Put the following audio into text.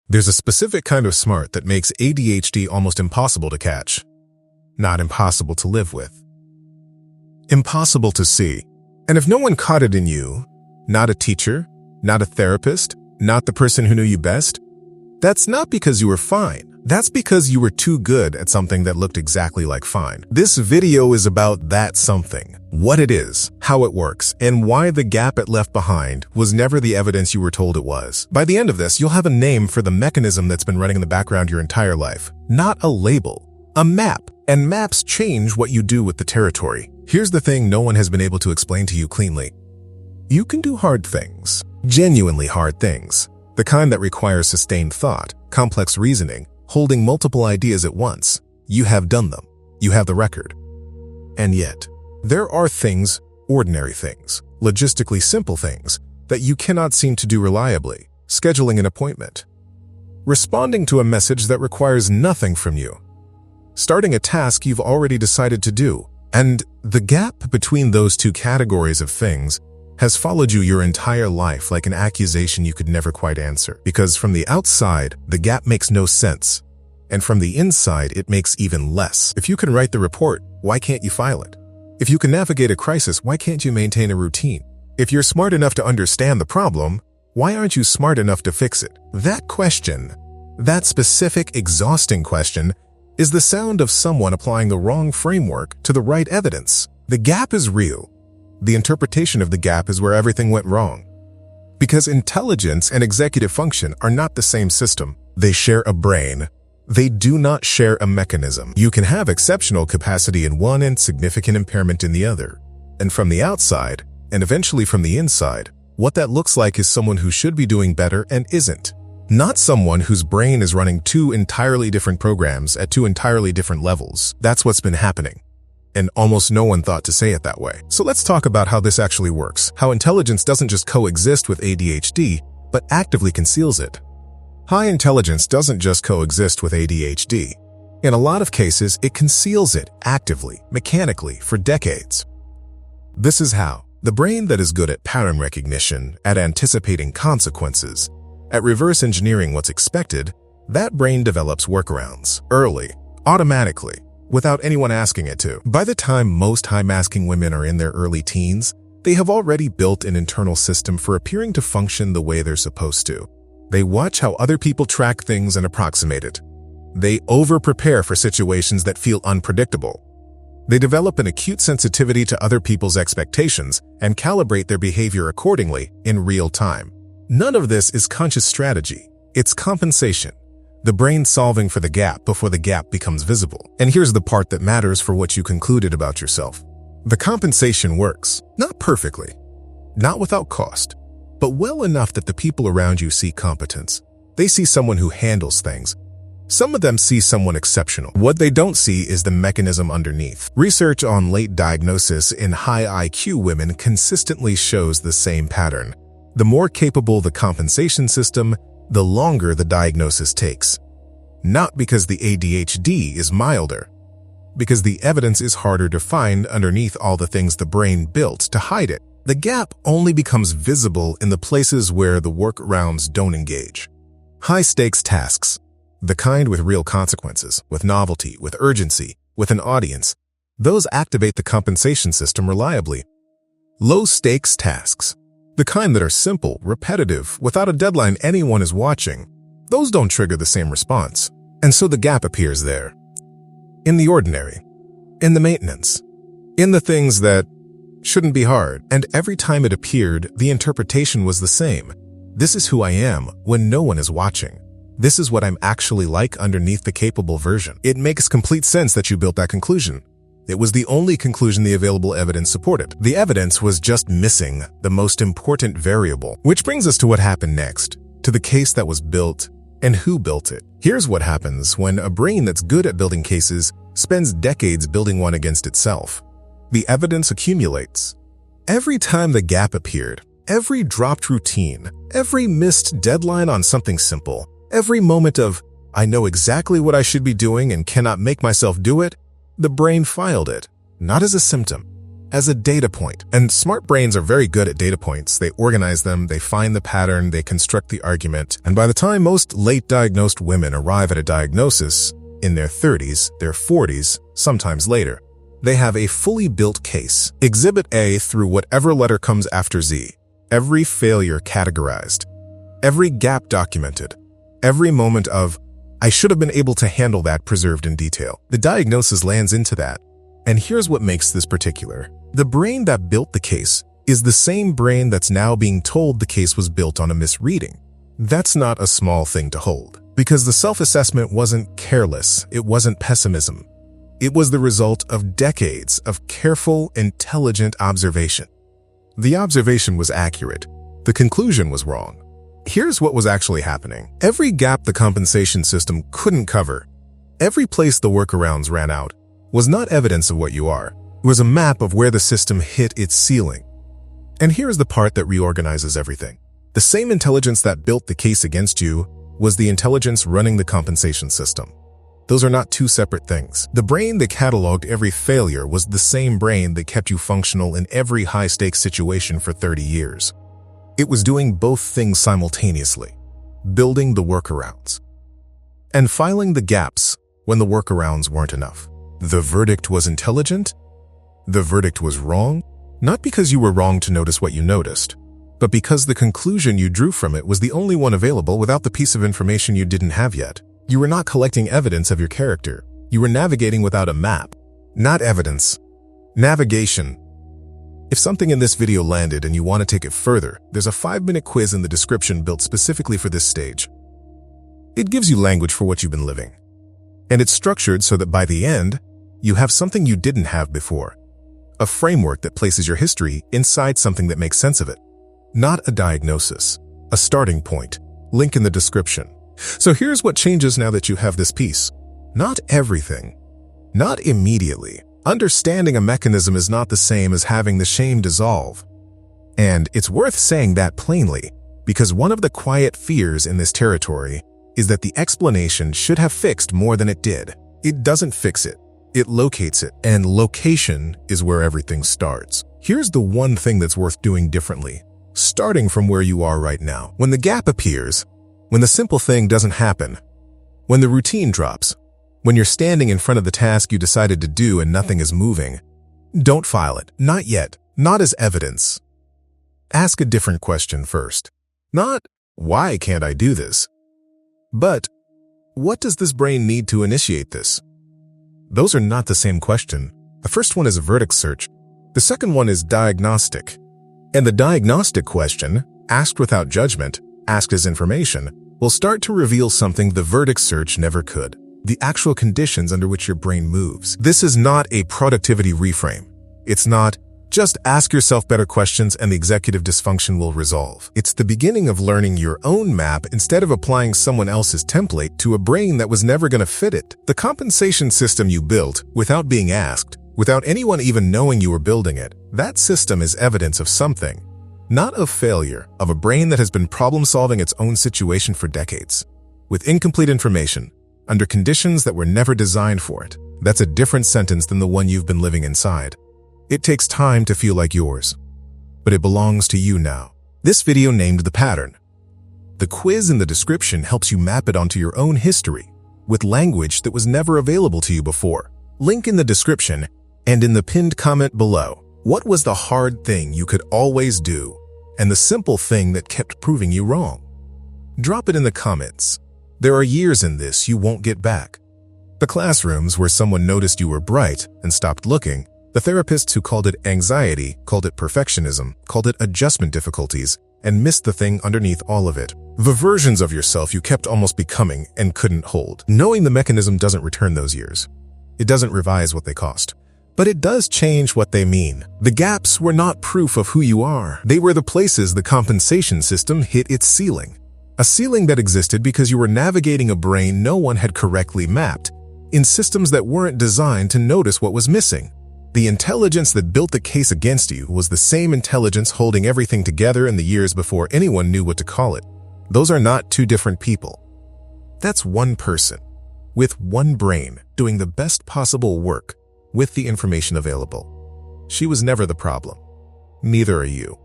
There's a specific kind of smart that makes ADHD almost impossible to catch. Not impossible to live with. Impossible to see. And if no one caught it in you, not a teacher, not a therapist, not the person who knew you best, that's not because you were fine. That's because you were too good at something that looked exactly like fine. This video is about that something, what it is, how it works, and why the gap it left behind was never the evidence you were told it was. By the end of this, you'll have a name for the mechanism that's been running in the background your entire life. Not a label, a map. And maps change what you do with the territory. Here's the thing no one has been able to explain to you cleanly. You can do hard things, genuinely hard things, the kind that requires sustained thought, complex reasoning, holding multiple ideas at once. You have done them. You have the record. And yet, there are things, ordinary things, logistically simple things, that you cannot seem to do reliably. Scheduling an appointment. Responding to a message that requires nothing from you. Starting a task you've already decided to do. And the gap between those two categories of things has followed you your entire life like an accusation you could never quite answer. Because from the outside, the gap makes no sense. And from the inside, it makes even less. If you can write the report, why can't you file it? If you can navigate a crisis, why can't you maintain a routine? If you're smart enough to understand the problem, why aren't you smart enough to fix it? That question, that specific, exhausting question, is the sound of someone applying the wrong framework to the right evidence. The gap is real. The interpretation of the gap is where everything went wrong. Because intelligence and executive function are not the same system. They share a brain. They do not share a mechanism. You can have exceptional capacity in one and significant impairment in the other. And from the outside, and eventually from the inside, what that looks like is someone who should be doing better and isn't. Not someone whose brain is running two entirely different programs at two entirely different levels. That's what's been happening. And almost no one thought to say it that way. So let's talk about how this actually works. How intelligence doesn't just coexist with ADHD, but actively conceals it. High intelligence doesn't just coexist with ADHD. In a lot of cases, it conceals it actively, mechanically, for decades. This is how. The brain that is good at pattern recognition, at anticipating consequences, at reverse engineering what's expected, that brain develops workarounds, early, automatically, without anyone asking it to. By the time most high-masking women are in their early teens, they have already built an internal system for appearing to function the way they're supposed to. They watch how other people track things and approximate it. They over-prepare for situations that feel unpredictable. They develop an acute sensitivity to other people's expectations and calibrate their behavior accordingly in real time. None of this is conscious strategy. It's compensation. The brain solving for the gap before the gap becomes visible. And here's the part that matters for what you concluded about yourself. The compensation works, not perfectly, not without cost, but well enough that the people around you see competence. They see someone who handles things. Some of them see someone exceptional. What they don't see is the mechanism underneath. Research on late diagnosis in high IQ women consistently shows the same pattern. The more capable the compensation system, the longer the diagnosis takes. Not because the ADHD is milder, because the evidence is harder to find underneath all the things the brain built to hide it. The gap only becomes visible in the places where the workarounds don't engage. High-stakes tasks, the kind with real consequences, with novelty, with urgency, with an audience, those activate the compensation system reliably. Low-stakes tasks, the kind that are simple, repetitive, without a deadline anyone is watching, those don't trigger the same response. And so the gap appears there. In the ordinary, in the maintenance, in the things that shouldn't be hard. And every time it appeared, the interpretation was the same. This is who I am when no one is watching. This is what I'm actually like underneath the capable version. It makes complete sense that you built that conclusion. It was the only conclusion the available evidence supported. The evidence was just missing the most important variable. Which brings us to what happened next, to the case that was built and who built it. Here's what happens when a brain that's good at building cases spends decades building one against itself. The evidence accumulates. Every time the gap appeared, every dropped routine, every missed deadline on something simple, every moment of, I know exactly what I should be doing and cannot make myself do it, the brain filed it, not as a symptom, as a data point. And smart brains are very good at data points. They organize them, they find the pattern, they construct the argument. And by the time most late diagnosed women arrive at a diagnosis, in their 30s, their 40s, sometimes later, they have a fully built case. Exhibit A through whatever letter comes after Z. Every failure categorized. Every gap documented. Every moment of, I should have been able to handle that preserved in detail. The diagnosis lands into that. And here's what makes this particular. The brain that built the case is the same brain that's now being told the case was built on a misreading. That's not a small thing to hold, because the self-assessment wasn't careless, it wasn't pessimism. It was the result of decades of careful, intelligent observation. The observation was accurate. The conclusion was wrong. Here's what was actually happening. Every gap the compensation system couldn't cover, every place the workarounds ran out, was not evidence of what you are. It was a map of where the system hit its ceiling. And here's the part that reorganizes everything. The same intelligence that built the case against you was the intelligence running the compensation system. Those are not two separate things. The brain that cataloged every failure was the same brain that kept you functional in every high-stakes situation for 30 years. It was doing both things simultaneously, building the workarounds and filing the gaps when the workarounds weren't enough. The verdict was intelligent. The verdict was wrong, not because you were wrong to notice what you noticed, but because the conclusion you drew from it was the only one available without the piece of information you didn't have yet. You were not collecting evidence of your character. You were navigating without a map. Not evidence. Navigation. If something in this video landed and you want to take it further, there's a 5-minute quiz in the description built specifically for this stage. It gives you language for what you've been living. And it's structured so that by the end, you have something you didn't have before. A framework that places your history inside something that makes sense of it. Not a diagnosis. A starting point. Link in the description. So here's what changes now that you have this piece. Not everything. Not immediately. Understanding a mechanism is not the same as having the shame dissolve. And it's worth saying that plainly, because one of the quiet fears in this territory is that the explanation should have fixed more than it did. It doesn't fix it. It locates it. And location is where everything starts. Here's the one thing that's worth doing differently. Starting from where you are right now. When the gap appears, when the simple thing doesn't happen, when the routine drops, when you're standing in front of the task you decided to do and nothing is moving, don't file it. Not yet. Not as evidence. Ask a different question first. Not, why can't I do this? But, what does this brain need to initiate this? Those are not the same question. The first one is a verdict search. The second one is diagnostic. And the diagnostic question, asked without judgment, asked as information, will start to reveal something the verdict search never could. The actual conditions under which your brain moves. This is not a productivity reframe. It's not, just ask yourself better questions and the executive dysfunction will resolve. It's the beginning of learning your own map instead of applying someone else's template to a brain that was never going to fit it. The compensation system you built, without being asked, without anyone even knowing you were building it, that system is evidence of something. Not of failure, of a brain that has been problem-solving its own situation for decades. With incomplete information, under conditions that were never designed for it. That's a different sentence than the one you've been living inside. It takes time to feel like yours, but it belongs to you now. This video named the pattern. The quiz in the description helps you map it onto your own history with language that was never available to you before. Link in the description and in the pinned comment below. What was the hard thing you could always do and the simple thing that kept proving you wrong? Drop it in the comments. There are years in this you won't get back. The classrooms where someone noticed you were bright and stopped looking. The therapists who called it anxiety, called it perfectionism, called it adjustment difficulties, and missed the thing underneath all of it. The versions of yourself you kept almost becoming and couldn't hold. Knowing the mechanism doesn't return those years. It doesn't revise what they cost. But it does change what they mean. The gaps were not proof of who you are. They were the places the compensation system hit its ceiling. A ceiling that existed because you were navigating a brain no one had correctly mapped, in systems that weren't designed to notice what was missing. The intelligence that built the case against you was the same intelligence holding everything together in the years before anyone knew what to call it. Those are not two different people. That's one person, with one brain, doing the best possible work with the information available. She was never the problem. Neither are you.